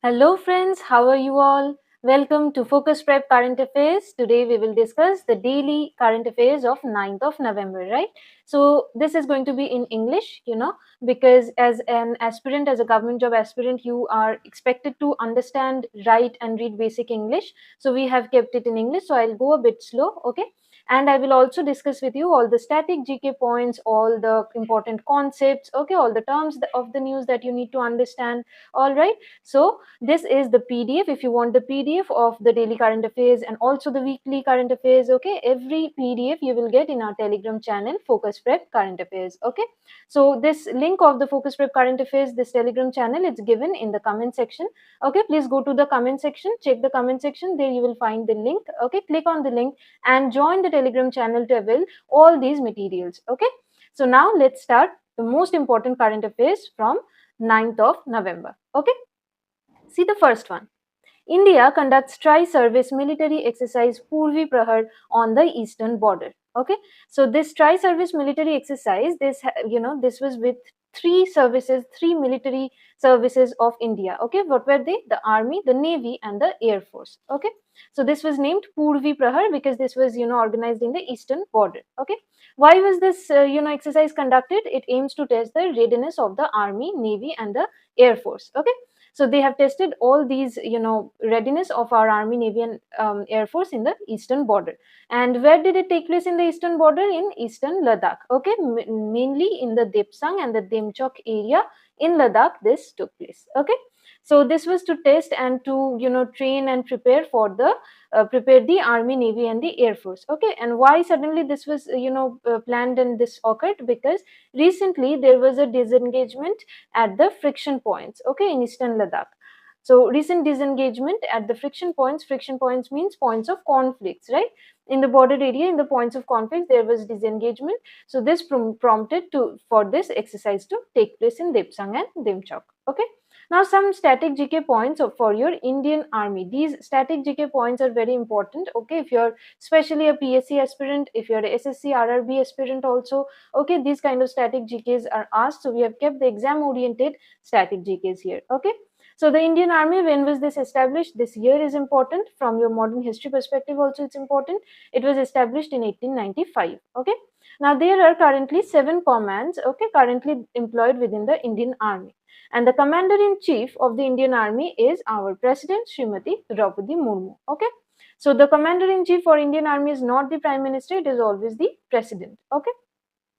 Hello friends, how are you all? Welcome to Focus Prep Current Affairs. Today we will discuss the daily current affairs of 9th of November, right? So this is going to be in English, because as an aspirant, as a government job aspirant, you are expected to understand, write and read basic English. So we have kept it in English. So I'll go a bit slow, okay? And I will also discuss with you all the static GK points, all the important concepts, okay, all the terms of the news that you need to understand, all right? So this is the PDF. If you want the PDF of the daily current affairs and also the weekly current affairs, okay, every PDF you will get in our Telegram channel, Focus Prep Current Affairs, okay. So this link of the Focus Prep Current Affairs, this Telegram channel, it's given in the comment section, okay. Please go to the comment section, check the comment section, there you will find the link, okay. Click on the link and join the Telegram channel to avail all these materials, okay. So now let's start the most important current affairs from 9th of November, okay. See the first one. India conducts tri-service military exercise Poorvi Prahar on the eastern border. Okay, so this tri-service military exercise, this was with three military services of India. Okay, what were they? The army, the navy, and the air force. Okay, so this was named Poorvi Prahar because this was organized in the eastern border. Okay, why was this exercise conducted? It aims to test the readiness of the army, navy, and the air force. Okay, so they have tested all these readiness of our army, navy, and air force in the eastern border. And where did it take place in the eastern border? In eastern Ladakh. Okay, mainly in the Depsang and the Demchok area in Ladakh this took place. Okay, so this was to test and to train and prepare for the prepare the army, navy, and the air force. Okay, and why suddenly this was planned and this occurred? Because recently there was a disengagement at the friction points, okay, in eastern Ladakh. So recent disengagement at the friction points means points of conflicts, right? In the border area, in the points of conflict, there was disengagement. So this prompted for this exercise to take place in Depsang and Demchok. Okay, now some static GK points for your Indian Army. These static GK points are very important, okay, if you're especially a PSC aspirant, if you're a SSC RRB aspirant also, okay, these kind of static GKs are asked. So we have kept the exam oriented static GKs here, okay. So the Indian Army, when was this established? This year is important. From your modern history perspective also it's important. It was established in 1895, okay. Now there are currently 7 commands, okay, currently employed within the Indian Army. And the commander-in-chief of the Indian Army is our President, Srimati Draupadi Murmu, okay. So the commander-in-chief for Indian Army is not the Prime Minister, it is always the President, okay.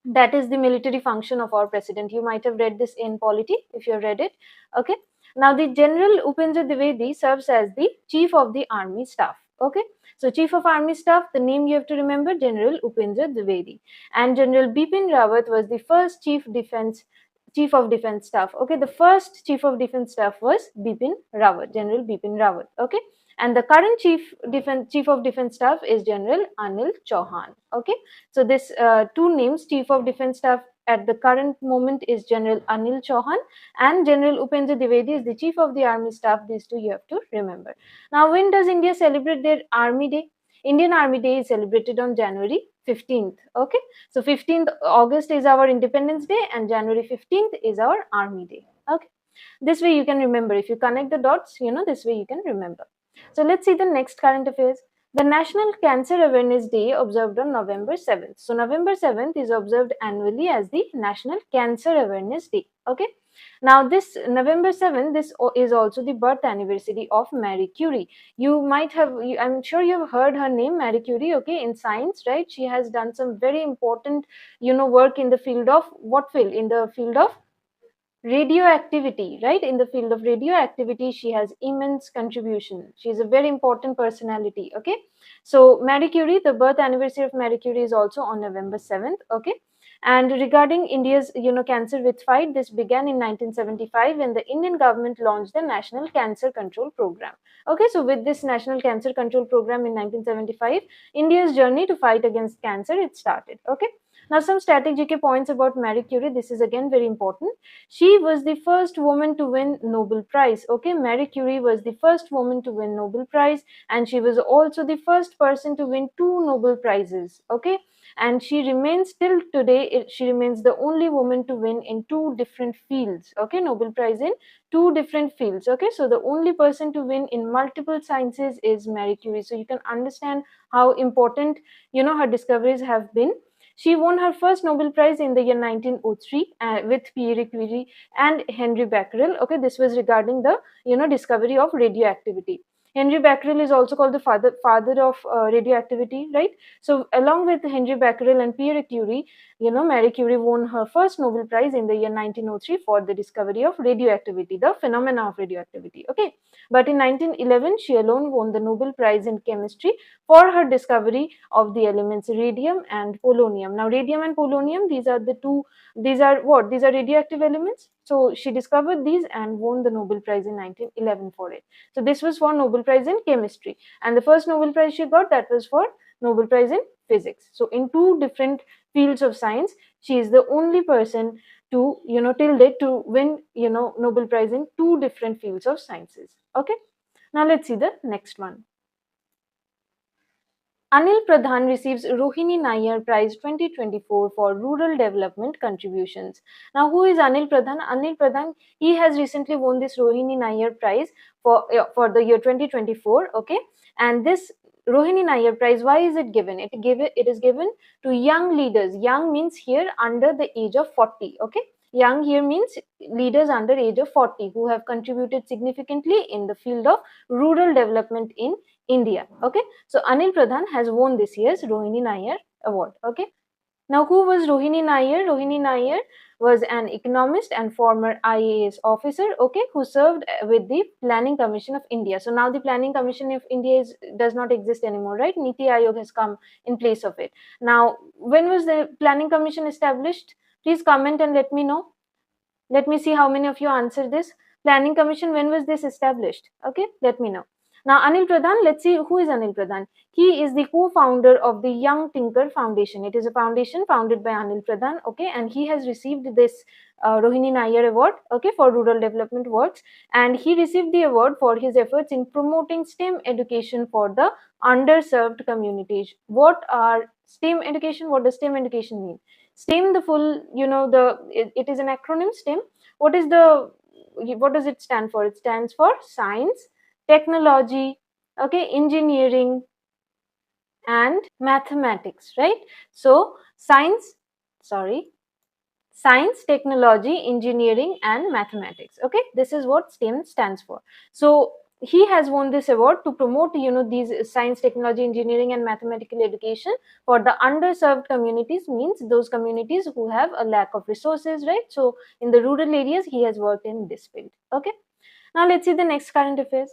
That is the military function of our president. You might have read this in polity if you have read it, okay. Now the General Upendra Dwivedi serves as the chief of the army staff, okay. So chief of army staff, the name you have to remember, General Upendra Dwivedi. And General Bipin Rawat was the first chief of defense staff, okay. The first chief of defense staff was Bipin Rawat, General Bipin Rawat, okay. And the current chief of defense staff is General Anil Chauhan, okay. So this two names, chief of defense staff at the current moment is General Anil Chauhan and General Upendra Dwivedi is the chief of the army staff. These two you have to remember. Now when does India celebrate their army day? Indian Army Day is celebrated on January 15th, okay. So 15th August is our Independence Day and January 15th is our Army Day, okay. This way you can remember. If you connect the dots, this way you can remember. So let's see the next current affairs. The National Cancer Awareness Day observed on November 7th. So November 7th is observed annually as the National Cancer Awareness Day. Okay. Now this November 7th, this is also the birth anniversary of Marie Curie. You might have, I'm sure you have heard her name, Marie Curie, okay, in science, right? She has done some very important, work in the field of, what field? In the field of radioactivity, right? In the field of radioactivity, she has immense contribution. She is a very important personality, okay. So Marie Curie, the birth anniversary of Marie Curie is also on November 7th, okay. And regarding India's cancer with fight, this began in 1975 when the Indian government launched the National Cancer Control Program, okay. So with this National Cancer Control Program in 1975, India's journey to fight against cancer, it started, okay. Now some static GK points about Marie Curie. This is again very important. She was the first woman to win Nobel Prize. Okay, Marie Curie was the first woman to win Nobel Prize, and she was also the first person to win 2 Nobel Prizes. Okay, and she remains till today, she remains the only woman to win in two different fields. Okay, Nobel Prize in two different fields. Okay, so the only person to win in multiple sciences is Marie Curie. So you can understand how important, her discoveries have been. She won her first Nobel Prize in the year 1903 with Pierre Curie and Henry Becquerel. Okay, this was regarding the discovery of radioactivity. Henry Becquerel is also called the father of radioactivity, right? So along with Henry Becquerel and Pierre Curie, Marie Curie won her first Nobel Prize in the year 1903 for the discovery of radioactivity, the phenomena of radioactivity. Okay, but in 1911, she alone won the Nobel Prize in chemistry for her discovery of the elements radium and polonium. Now, radium and polonium, these are the two. These are what? These are radioactive elements. So she discovered these and won the Nobel Prize in 1911 for it. So this was for Nobel Prize in chemistry, and the first Nobel Prize she got, that was for Nobel Prize in physics. So in two different fields of science, she is the only person to till date to win Nobel Prize in two different fields of sciences. Okay, now let's see the next one. Anil Pradhan receives Rohini Nayyar Prize 2024 for rural development contributions. Now, who is Anil Pradhan? Anil Pradhan, he has recently won this Rohini Nayyar Prize for the year 2024. Okay, and this Rohini Nayyar Prize, why is it given? It is given to young leaders. Young means here under the age of 40. Okay, young here means leaders under age of 40 who have contributed significantly in the field of rural development in India. Okay, so Anil Pradhan has won this year's Rohini Nayyar award. Okay, now who was Rohini Nayyar? Rohini Nayyar was an economist and former IAS officer. Okay, who served with the Planning Commission of India. So now the Planning Commission of India does not exist anymore, right? Niti Aayog has come in place of it. Now, when was the Planning Commission established? Please comment and let me know. Let me see how many of you answer this. Planning Commission, when was this established? Okay, let me know. Now, Anil Pradhan, let's see who is Anil Pradhan. He is the co-founder of the Young Tinker Foundation. It is a foundation founded by Anil Pradhan, okay, and he has received this Rohini Nayyar Award, okay, for rural development works, and he received the award for his efforts in promoting STEM education for the underserved communities. What are STEM education? What does STEM education mean? STEM, the full, it is an acronym. STEM. What does it stand for? It stands for science, technology, okay, engineering, and mathematics, right? So science, technology, engineering, and mathematics. Okay, this is what STEM stands for. So he has won this award to promote these science, technology, engineering, and mathematical education for the underserved communities, means those communities who have a lack of resources, right? So in the rural areas, he has worked in this field. Okay, now let's see the next current affairs.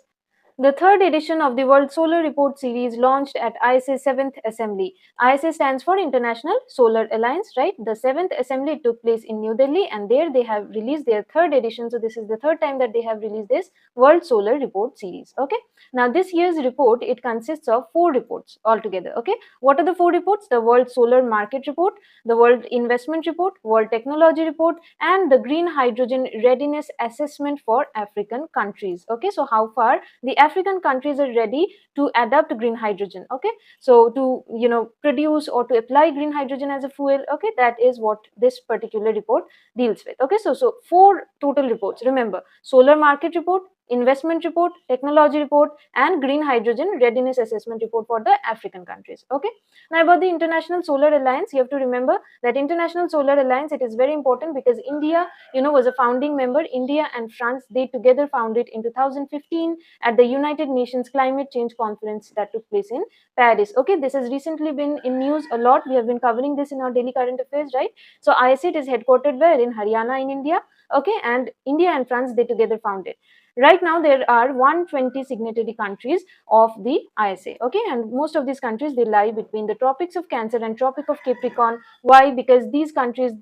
The third edition of the World Solar Report series launched at ISA's 7th Assembly. ISA stands for International Solar Alliance, right? The 7th Assembly took place in New Delhi, and there they have released their third edition. So this is the third time that they have released this World Solar Report series. Okay. Now this year's report, it consists of 4 reports altogether. Okay. What are the 4 reports? The World Solar Market Report, the World Investment Report, World Technology Report, and the Green Hydrogen Readiness Assessment for African countries. Okay. So how far the African countries are ready to adopt green hydrogen. Okay, so to produce or to apply green hydrogen as a fuel. Okay, that is what this particular report deals with. Okay, so 4 total reports. Remember, solar market report, investment report, technology report, and green hydrogen readiness assessment report for the African countries. Okay, now about the International Solar Alliance, you have to remember that International Solar Alliance, it is very important because India was a founding member. India and France, they together founded in 2015 at the United Nations Climate Change Conference that took place in Paris. Okay, this has recently been in news a lot. We have been covering this in our daily current affairs, right? So ISIT is headquartered where? In Haryana in India. Okay, and India and France, they together founded. Right now, there are 120 signatory countries of the ISA. Okay, and most of these countries, they lie between the tropics of Cancer and Tropic of Capricorn. Why? Because these countries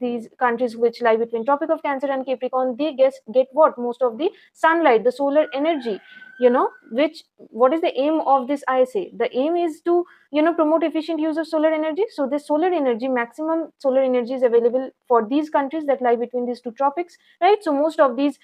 which lie between Tropic of Cancer and Capricorn, they get what? Most of the sunlight, the solar energy. What is the aim of this ISA? The aim is to promote efficient use of solar energy. So this solar energy, maximum solar energy is available for these countries that lie between these two tropics, right? So most of these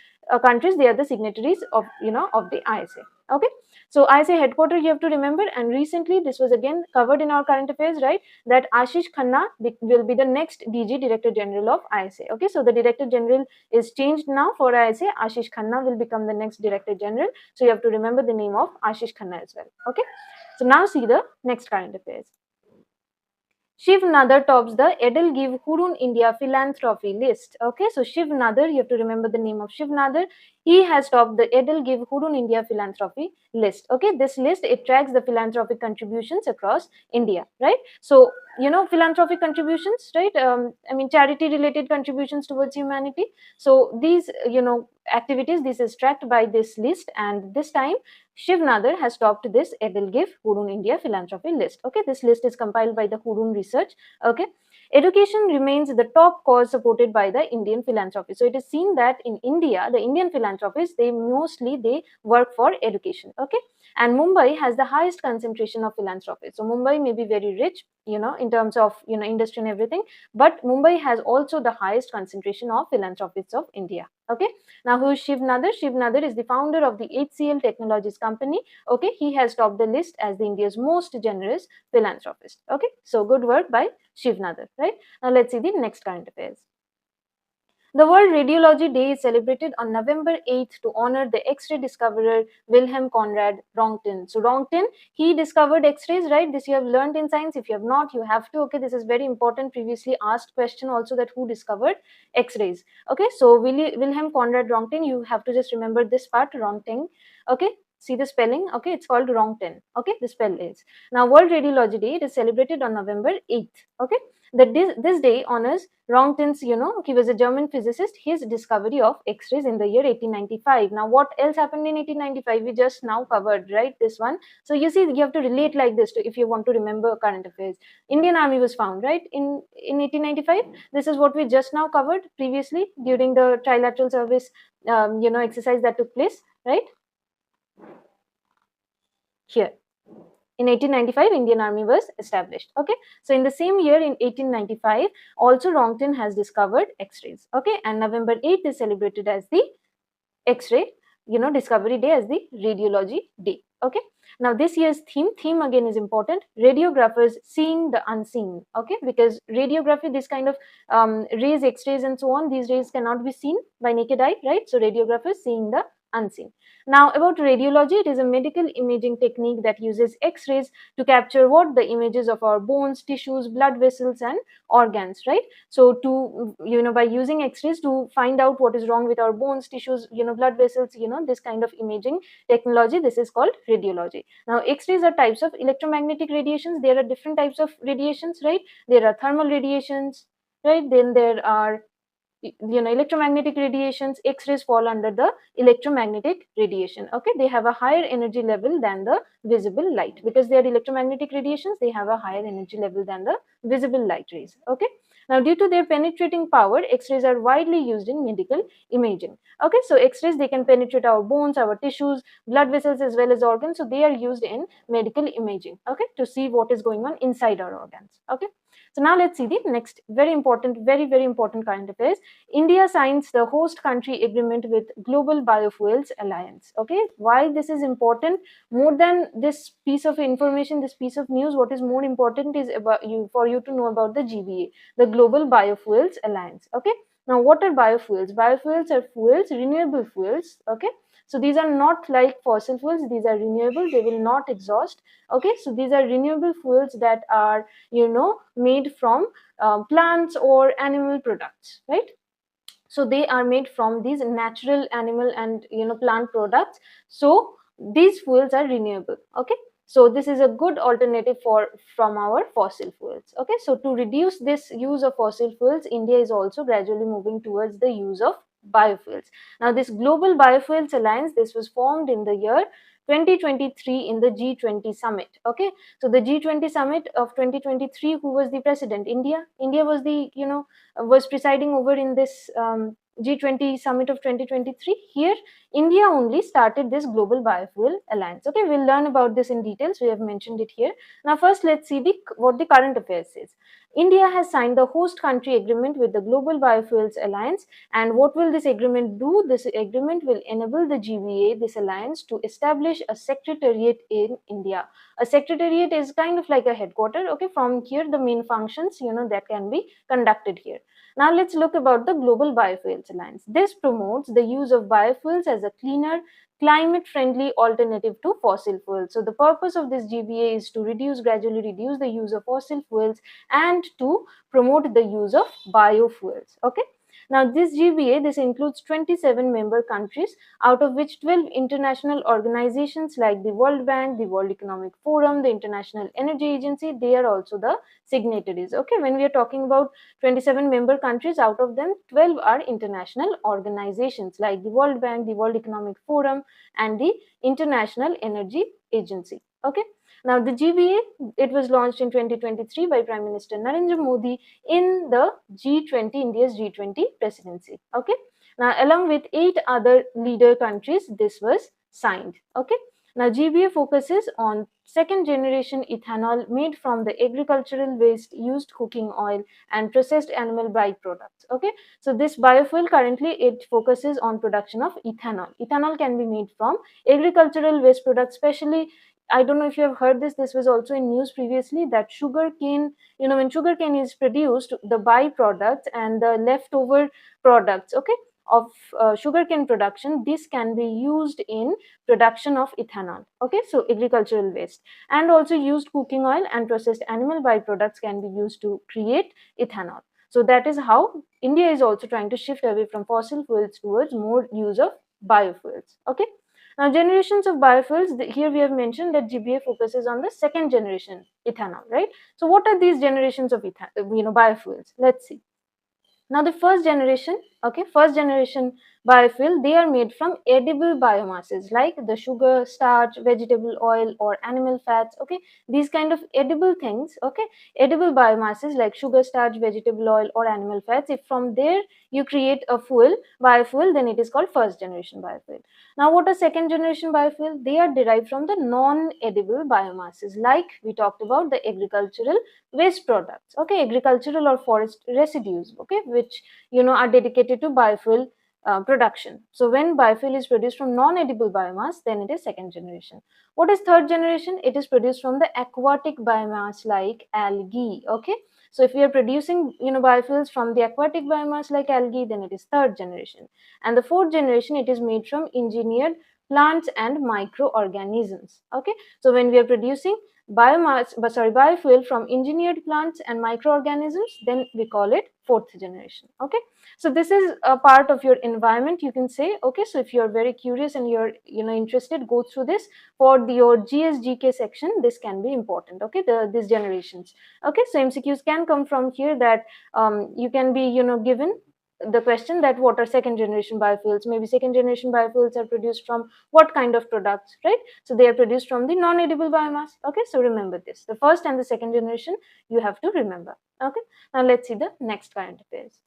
countries, they are the signatories of of the ISA. Okay, so ISA headquarter you have to remember, and recently this was again covered in our current affairs, right, that Ashish Khanna will be the next DG, Director General of ISA. Okay, so the Director General is changed now for ISA. Ashish Khanna will become the next Director General, so you have to remember the name of Ashish Khanna as well. Okay, so now see the next current affairs. Shiv Nadar tops the Edelgive Hurun India philanthropy list. Okay, so Shiv Nadar, you have to remember the name of Shiv Nadar. He has topped the Edelgive Hurun India philanthropy list. Okay, this list, it tracks the philanthropic contributions across India, right? So, you know, philanthropic contributions, right? I mean, charity related contributions towards humanity. So these, you know, activities, this is tracked by this list, and this time Shiv Nadar has topped this Edelgive Hurun India philanthropy list. Okay, this list is compiled by the Hurun Research. Okay, education remains the top cause supported by the Indian philanthropy. So it is seen that in India, the Indian philanthropists, they mostly work for education. Okay, and Mumbai has the highest concentration of philanthropists. So Mumbai may be very rich, you know, in terms of, you know, industry and everything, but Mumbai has also the highest concentration of philanthropists of India. Okay, now who is Shiv Nadar? Shiv Nadar is the founder of the HCL Technologies company. Okay, he has topped the list as the India's most generous philanthropist. Okay, so good work by Shiv Nadar, right? Now let's see the next current affairs. The World Radiology Day is celebrated on November 8th to honor the X-ray discoverer Wilhelm Conrad Röntgen. So Röntgen, he discovered X-rays, right? This you have learned in science. If you have not, you have to. Okay, this is very important. Previously asked question also, that who discovered X-rays. Okay, so Wilhelm Conrad Röntgen, you have to just remember this part, Röntgen. Okay, see the spelling. Okay, it's called Röntgen. Okay, the spell is. Now World Radiology Day, it is celebrated on November 8th. Okay, this day honors Röntgen's, you know, he was a German physicist, his discovery of X-rays in the year 1895. Now, what else happened in 1895? We just now covered, right, this one. So, you see, you have to relate like this to, if you want to remember current affairs. Indian Army was found, right, in 1895. This is what we just now covered previously during the trilateral service, you know, exercise that took place, right, here. In 1895, Indian Army was established. Okay, so in the same year, in 1895, also Röntgen has discovered X-rays. Okay, and November 8th is celebrated as the X-ray, you know, discovery day, as the radiology day. Okay, now this year's theme again is important: radiographers seeing the unseen. Okay, because radiography, this kind of rays, X-rays and so on, these rays cannot be seen by naked eye, right? So radiographers seeing the unseen. Now about radiology, it is a medical imaging technique that uses X-rays to capture what? The images of our bones, tissues, blood vessels and organs, right? So to, you know, by using X-rays to find out what is wrong with our bones, tissues, you know, blood vessels, you know, this kind of imaging technology, this is called radiology. Now X-rays are types of electromagnetic radiations. There are different types of radiations, right? There are thermal radiations, right? Then there are, you know, electromagnetic radiations. X-rays fall under the electromagnetic radiation. Okay, they have a higher energy level than the visible light. Because they are electromagnetic radiations, they have a higher energy level than the visible light rays. Okay, now due to their penetrating power, X-rays are widely used in medical imaging. Okay, so X-rays, they can penetrate our bones, our tissues, blood vessels as well as organs. So they are used in medical imaging, okay, to see what is going on inside our organs. Okay, so now let's see the next very important, very important current affairs. India signs the host country agreement with Global Biofuels Alliance. Okay, why this is important? More than this piece of information, this piece of news, what is more important is about you, for you to know about the GBA, the Global Biofuels Alliance. Okay, now what are biofuels? Biofuels are fuels, renewable fuels. Okay, so these are not like fossil fuels, these are renewable, they will not exhaust. Okay, so these are renewable fuels that are, you know, made from plants or animal products, right? So they are made from these natural animal and, you know, plant products. So these fuels are renewable. Okay, so this is a good alternative from our fossil fuels. Okay, so to reduce this use of fossil fuels, India is also gradually moving towards the use of biofuels. Now this Global Biofuels Alliance, this was formed in the year 2023 in the G20 Summit. Okay, so the G20 Summit of 2023, who was the president? India was the, you know, was presiding over in this G20 Summit of 2023. Here, India only started this Global Biofuel Alliance. Okay, we'll learn about this in details. We have mentioned it here. Now, first, let's see what the current affairs says. India has signed the host country agreement with the Global Biofuels Alliance. And what will this agreement do? This agreement will enable the GBA, this alliance, to establish a secretariat in India. A secretariat is kind of like a headquarter. Okay, from here the main functions that can be conducted here. Now let's look about the Global Biofuels Alliance. This promotes the use of biofuels as a cleaner, climate friendly alternative to fossil fuels. So the purpose of this GBA is to gradually reduce the use of fossil fuels and to promote the use of biofuels. Okay. Now this GBA, this includes 27 member countries, out of which 12 international organizations like the World Bank, the World Economic Forum, the International Energy Agency, they are also the signatories. Okay, when we are talking about 27 member countries, out of them 12 are international organizations like the World Bank, the World Economic Forum, and the International Energy Agency. Okay. Now the GBA, it was launched in 2023 by Prime Minister Narendra Modi in the G20, India's G20 presidency. Okay. Now along with 8 other leader countries, this was signed. Okay. Now GBA focuses on second generation ethanol made from the agricultural waste, used cooking oil, and processed animal byproducts. Okay. So this biofuel currently it focuses on production of ethanol. Ethanol can be made from agricultural waste products, especially I don't know if you have heard this. This was also in news previously that sugar cane, when sugar cane is produced, the byproducts and the leftover products, okay, of sugarcane production, this can be used in production of ethanol. Okay, so agricultural waste and also used cooking oil and processed animal byproducts can be used to create ethanol. So that is how India is also trying to shift away from fossil fuels towards more use of biofuels. Okay. Now, generations of biofuels, here we have mentioned that GBA focuses on the second generation ethanol, right? So, what are these generations of biofuels? Let's see. Now, the first generation biofuel, they are made from edible biomasses like the sugar, starch, vegetable oil, or animal fats. Okay, these kind of edible things. Okay, edible biomasses like sugar, starch, vegetable oil, or animal fats. If from there you create a biofuel, then it is called first generation biofuel. Now, what are second generation biofuel? They are derived from the non-edible biomasses, like we talked about the agricultural waste products. Okay, agricultural or forest residues. Okay, which are dedicated to biofuel production. So when biofuel is produced from non-edible biomass, then it is second generation. What is third generation? It is produced from the aquatic biomass like algae. Okay, so if we are producing biofuels from the aquatic biomass like algae, then it is third generation. And the fourth generation, it is made from engineered plants and microorganisms. Okay, so when we are producing biofuel from engineered plants and microorganisms, then we call it fourth generation. Okay, so this is a part of your environment, you can say. Okay, so if you're very curious and you're interested, go through this for your GSGK section. This can be important. Okay, these generations. Okay, so MCQs can come from here, that you can be given the question that what are second generation biofuels. Maybe second generation biofuels are produced from what kind of products, right? So they are produced from the non-edible biomass. Okay, so remember this, the first and the second generation you have to remember. Okay, now let's see the next current affairs.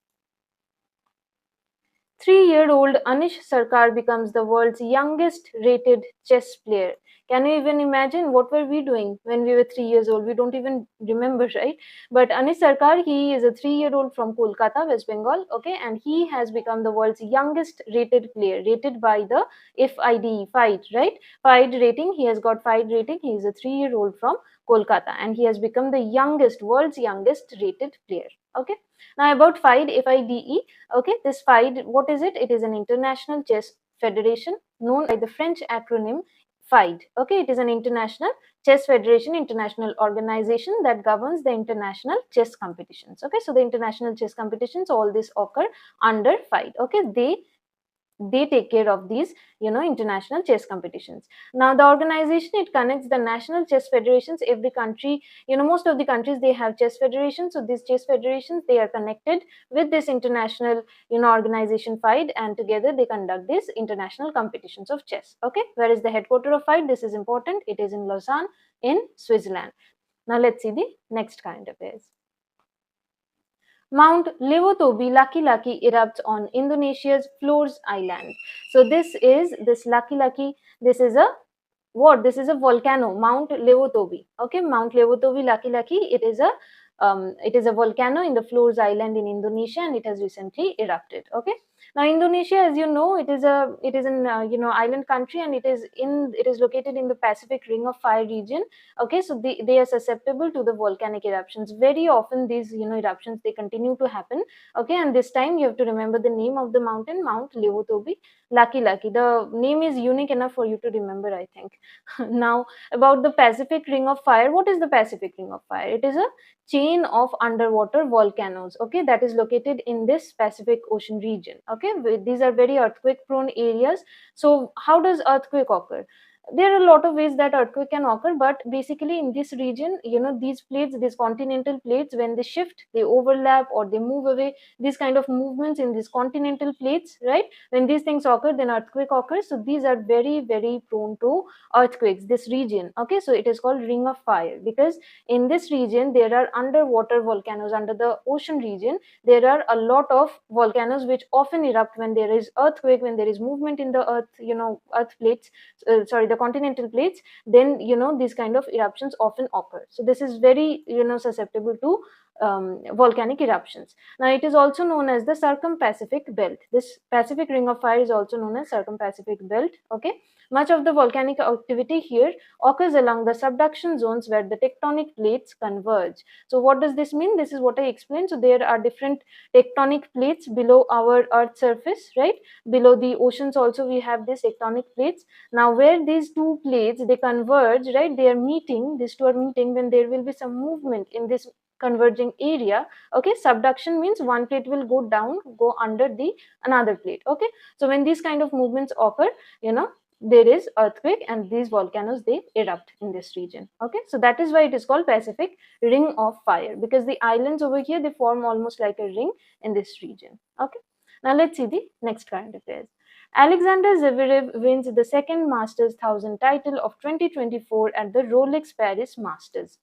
3-year-old Anish Sarkar becomes the world's youngest rated chess player. Can you even imagine what were we doing when we were 3 years old? We don't even remember, right? But Anish Sarkar, he is a 3-year-old from Kolkata, West Bengal, okay, and he has become the world's youngest rated player, rated by the FIDE, right? FIDE rating, he has got FIDE rating. He is a 3-year-old from Kolkata and he has become the world's youngest rated player. Okay. Now about FIDE, okay, this FIDE, what is it? It is an international chess federation known by the French acronym FIDE. Okay, it is an international chess federation, international organization that governs the international chess competitions. Okay, so the international chess competitions, all this occur under FIDE. Okay, they take care of these international chess competitions. Now the organization, it connects the national chess federations. Every country, most of the countries, they have chess federations. So these chess federations, they are connected with this international organization FIDE, and together they conduct these international competitions of chess. Okay, where is the headquarters of FIDE? This is important. It is in Lausanne in Switzerland. Now let's see the next current affairs. Mount Lewotobi Laki Laki erupts on Indonesia's Flores Island. So this Laki Laki, this is a what? This is a volcano, Mount Lewotobi. Okay, Mount Lewotobi Laki Laki. It is a volcano in the Flores Island in Indonesia, and it has recently erupted. Okay. Now Indonesia, as you know, it is an island country, and it is located in the Pacific Ring of Fire region. Okay, so they are susceptible to the volcanic eruptions. Very often these eruptions, they continue to happen. Okay, and this time you have to remember the name of the mountain, Mount Lewotobi Laki Laki. The name is unique enough for you to remember, I think. Now, about the Pacific Ring of Fire. What is the Pacific Ring of Fire? It is a chain of underwater volcanoes, okay, that is located in this Pacific Ocean region. Okay, these are very earthquake prone areas. So how does earthquake occur? There are a lot of ways that earthquake can occur, but basically in this region, these plates, these continental plates, when they shift, they overlap or they move away. These kind of movements in these continental plates, right, when these things occur, then earthquake occurs. So these are very, very prone to earthquakes, this region. Okay, so it is called Ring of Fire because in this region there are underwater volcanoes. Under the ocean region, there are a lot of volcanoes which often erupt when there is earthquake, when there is movement in the earth, earth plates, sorry, the continental plates. Then these kind of eruptions often occur. So this is very susceptible to volcanic eruptions. Now it is also known as the Circum-Pacific Belt. This Pacific Ring of Fire is also known as Circum-Pacific Belt. Okay, much of the volcanic activity here occurs along the subduction zones where the tectonic plates converge. So what does this mean? This is what I explained. So there are different tectonic plates below our earth surface, right? Below the oceans also we have these tectonic plates. Now where these two plates, they converge, right, they are meeting, these two are meeting, when there will be some movement in this converging area. Okay, subduction means one plate will go down, go under the another plate. Okay, so when these kind of movements occur, there is earthquake, and these volcanoes, they erupt in this region. Okay, so that is why it is called Pacific Ring of Fire, because the islands over here, they form almost like a ring in this region. Okay, now let's see the next current affairs. Alexander Zverev wins the second Masters 1000 title of 2024 at the Rolex Paris Masters.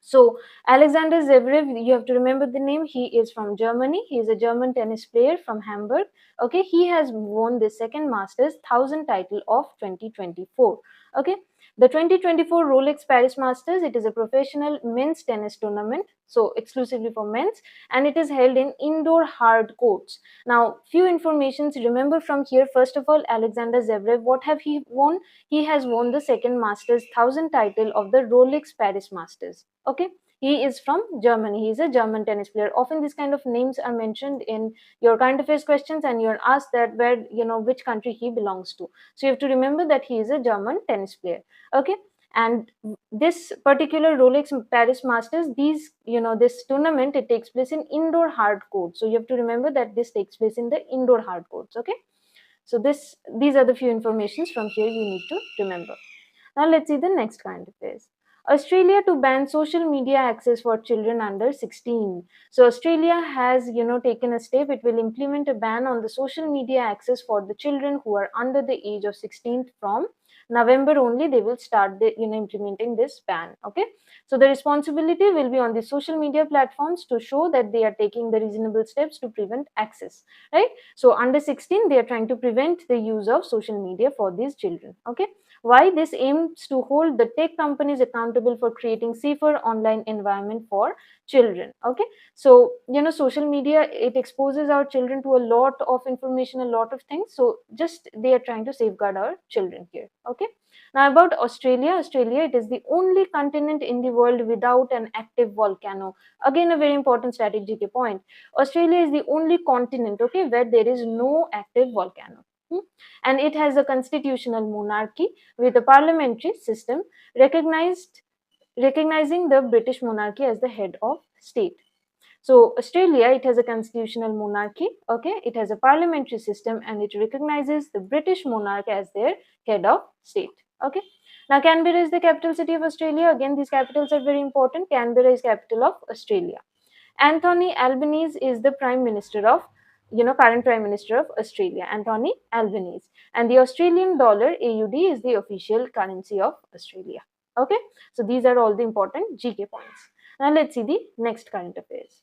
So Alexander Zverev, you have to remember the name. He is from Germany. He is a German tennis player from Hamburg. Okay, he has won the second Masters 1000 title of 2024. Okay, the 2024 Rolex Paris Masters, it is a professional men's tennis tournament, so exclusively for men's, and it is held in indoor hard courts. Now, few informations remember from here. First of all, Alexander Zverev, what have he won? He has won the second Masters 1000 title of the Rolex Paris Masters. Okay, he is from Germany. He is a German tennis player. Often these kind of names are mentioned in your current affairs questions, and you're asked that where, which country he belongs to. So you have to remember that he is a German tennis player. Okay, and this particular Rolex Paris Masters, this tournament, it takes place in indoor hard courts. So you have to remember that this takes place in the indoor hard courts. Okay, so these are the few informations from here you need to remember. Now let's see the next current affairs. Australia to ban social media access for children under 16. So Australia has, taken a step. It will implement a ban on the social media access for the children who are under the age of 16 from November only. They will start implementing this ban. Okay, so the responsibility will be on the social media platforms to show that they are taking the reasonable steps to prevent access. Right. So under 16, they are trying to prevent the use of social media for these children. Okay. Why? This aims to hold the tech companies accountable for creating safer online environment for children. Okay, so social media, it exposes our children to a lot of information, a lot of things. So just they are trying to safeguard our children here. Okay, now about Australia. It is the only continent in the world without an active volcano. Again, a very important strategic point. Australia is the only continent, okay, where there is no active volcano. And it has a constitutional monarchy with a parliamentary system recognizing the British monarchy as the head of state. So Australia, it has a constitutional monarchy, okay, it has a parliamentary system, and it recognizes the British monarch as their head of state. Okay. Now Canberra is the capital city of Australia. Again, these capitals are very important. Canberra is capital of Australia. Anthony Albanese is the Prime Minister of, current Prime Minister of Australia, Anthony Albanese. And the Australian dollar, AUD, is the official currency of Australia. Okay, so these are all the important GK points. Now let's see the next current affairs.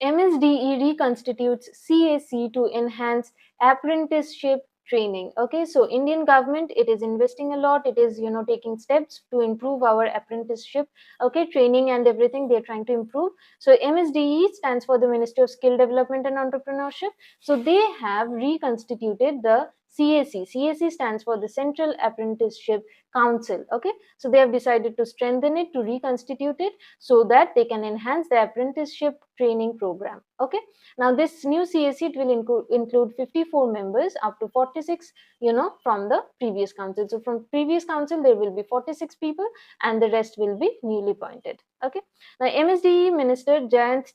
MSDE reconstitutes CAC to enhance apprenticeship training. Okay, so Indian government, it is investing a lot. It is, taking steps to improve our apprenticeship, okay, training and everything they're trying to improve. So MSDE stands for the Ministry of Skill Development and Entrepreneurship. So they have reconstituted the CAC. CAC stands for the Central Apprenticeship Council. Okay, so they have decided to strengthen it, to reconstitute it, so that they can enhance the apprenticeship training program. Okay, now this new CAC, it will include 54 members, up to 46, from the previous council. So from previous council there will be 46 people, and the rest will be newly appointed. Okay, now MSDE Minister Jayant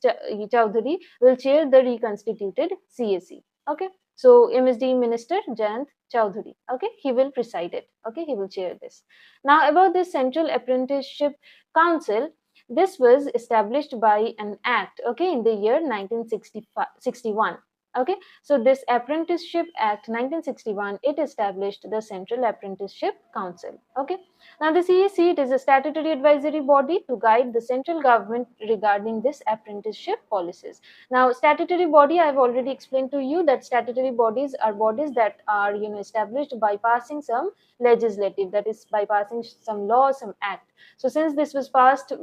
Chowdhury will chair the reconstituted CAC. Okay, so MSDE Minister Jayant Chowdhury, okay, he will preside it. Okay, he will chair this. Now about this Central Apprenticeship Council, this was established by an act, okay, in the year 1961. Okay, so this Apprenticeship Act 1961, it established the Central Apprenticeship Council. Okay, now the CAC, it is a statutory advisory body to guide the central government regarding this apprenticeship policies. Now statutory body, I have already explained to you that statutory bodies are bodies that are, established by passing some legislative, that is by passing some law, some act. So since this was passed,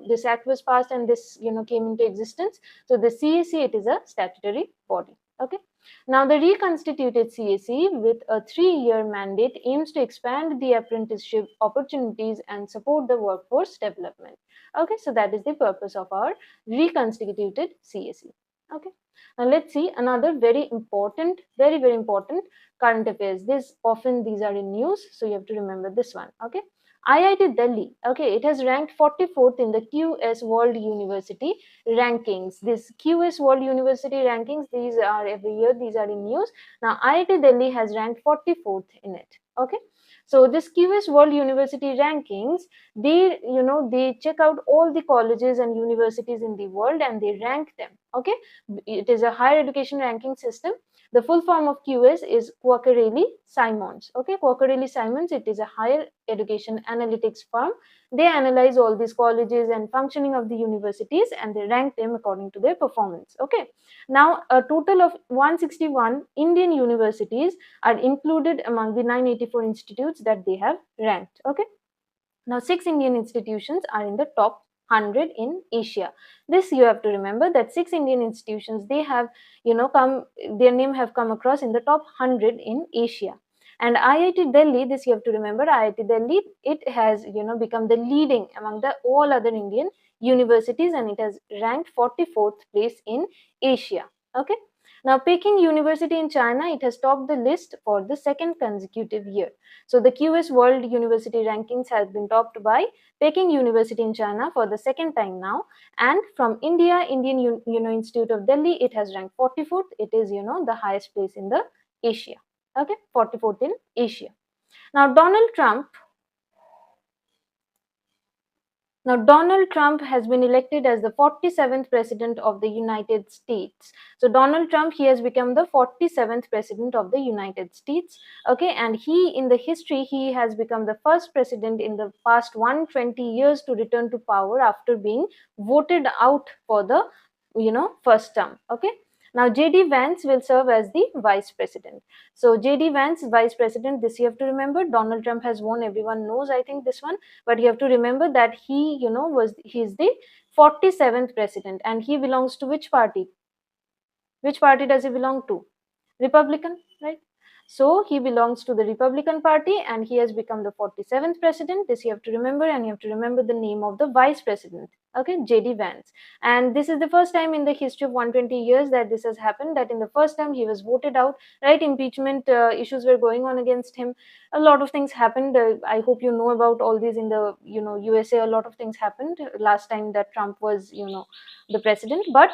this act was passed and this, came into existence, so the CAC, it is a statutory body. Okay, now the reconstituted CAC with a 3-year mandate aims to expand the apprenticeship opportunities and support the workforce development. Okay, so that is the purpose of our reconstituted CAC. Okay, now let's see another very important, very important current affairs. These are in news, so you have to remember this one. Okay, IIT Delhi, okay, it has ranked 44th in the QS World University rankings. This QS World University rankings, these are every year, these are in news. Now IIT Delhi has ranked 44th in it. Okay, so this QS World University rankings, they check out all the colleges and universities in the world and they rank them. Okay, it is a higher education ranking system. The full form of QS is Quacquarelli-Symonds. Okay, Quacquarelli-Symonds, it is a higher education analytics firm. They analyze all these colleges and functioning of the universities and they rank them according to their performance. Okay, now a total of 161 Indian universities are included among the 984 institutes that they have ranked. Okay, now 6 Indian institutions are in the top 100 in Asia. This you have to remember, that 6 Indian institutions, they have, their name have come across in the top 100 in Asia. And IIT Delhi, this you have to remember, IIT Delhi, it has, become the leading among the all other Indian universities and it has ranked 44th place in Asia. Okay. Now, Peking University in China, it has topped the list for the second consecutive year. So, the QS World University rankings has been topped by Peking University in China for the second time now. And from India, Indian Institute of Delhi, it has ranked 44th. It is, the highest place in the Asia. Okay, 44th in Asia. Now, Donald Trump has been elected as the 47th President of the United States. So Donald Trump, he has become the 47th President of the United States. Okay, and in the history, he has become the first president in the past 120 years to return to power after being voted out for the, first term. Okay. Now, J.D. Vance will serve as the Vice President. So, J.D. Vance, Vice President, this you have to remember. Donald Trump has won, everyone knows, I think, this one. But you have to remember that he, he's the 47th President and he belongs to which party? Which party does he belong to? Republican, right? So he belongs to the Republican Party and he has become the 47th President. This you have to remember, and you have to remember the name of the Vice President. Okay, J.D. Vance. And this is the first time in the history of 120 years that this has happened, that in the first time he was voted out, right? Impeachment issues were going on against him. A lot of things happened. I hope you know about all these in the, USA. A lot of things happened last time that Trump was, the president. But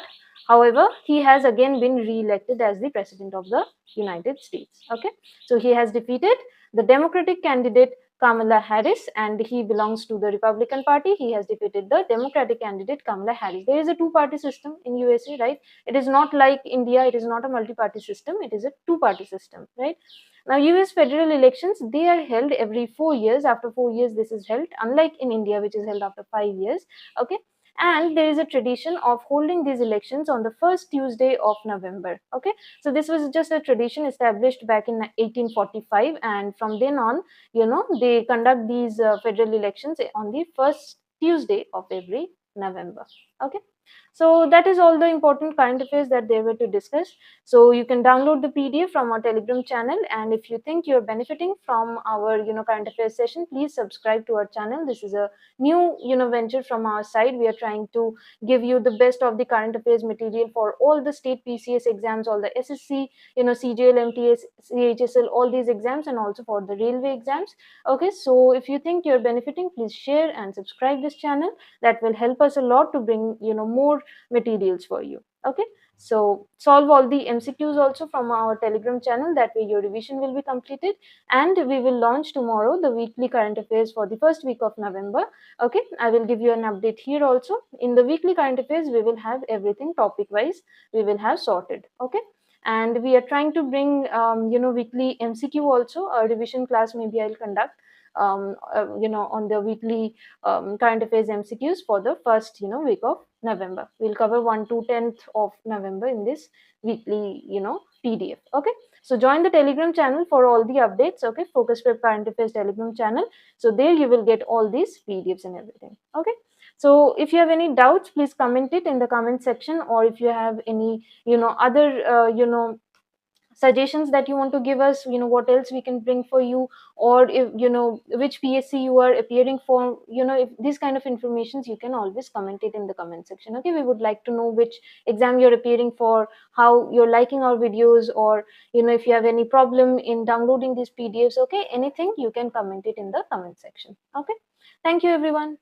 however, he has again been re-elected as the President of the United States. Okay, so he has defeated the Democratic candidate Kamala Harris and he belongs to the Republican Party. He has defeated the Democratic candidate Kamala Harris. There is a two-party system in USA, right? It is not like India. It is not a multi-party system. It is a two-party system, right? Now, US federal elections, they are held every 4 years. After 4 years, this is held, unlike in India, which is held after 5 years. Okay. and there is a tradition of holding these elections on the first Tuesday of November. Okay, so this was just a tradition established back in 1845, and from then on, they conduct these federal elections on the first Tuesday of every November. Okay, so that is all the important current affairs that they were to discuss. So you can download the PDF from our Telegram channel, and if you think you're benefiting from our current affairs session, please subscribe to our channel. This is a new venture from our side. We are trying to give you the best of the current affairs material for all the state PCS exams, all the SSC, CGL, MTS, CHSL, all these exams, and also for the railway exams. Okay, so if you think you're benefiting, please share and subscribe this channel. That will help us a lot to bring more materials for you. Okay, so solve all the MCQs also from our Telegram channel. That way your revision will be completed, and we will launch tomorrow the weekly current affairs for the first week of November. Okay, I will give you an update here also. In the weekly current affairs, we will have everything topic wise, we will have sorted. Okay, and we are trying to bring weekly MCQ also. A revision class maybe I'll conduct on the weekly current affairs MCQs for the first week of November. We'll cover 1 to 10th of November in this weekly PDF. Okay, so join the Telegram channel for all the updates. Okay, Focus Prep Current Affairs Telegram channel. So there you will get all these PDFs and everything. Okay, so if you have any doubts, please comment it in the comment section, or if you have any other suggestions that you want to give us, what else we can bring for you, or if which PSC you are appearing for, if this kind of informations, you can always comment it in the comment section. Okay, we would like to know which exam you're appearing for, how you're liking our videos, or if you have any problem in downloading these PDFs. Okay, anything, you can comment it in the comment section. Okay, thank you everyone.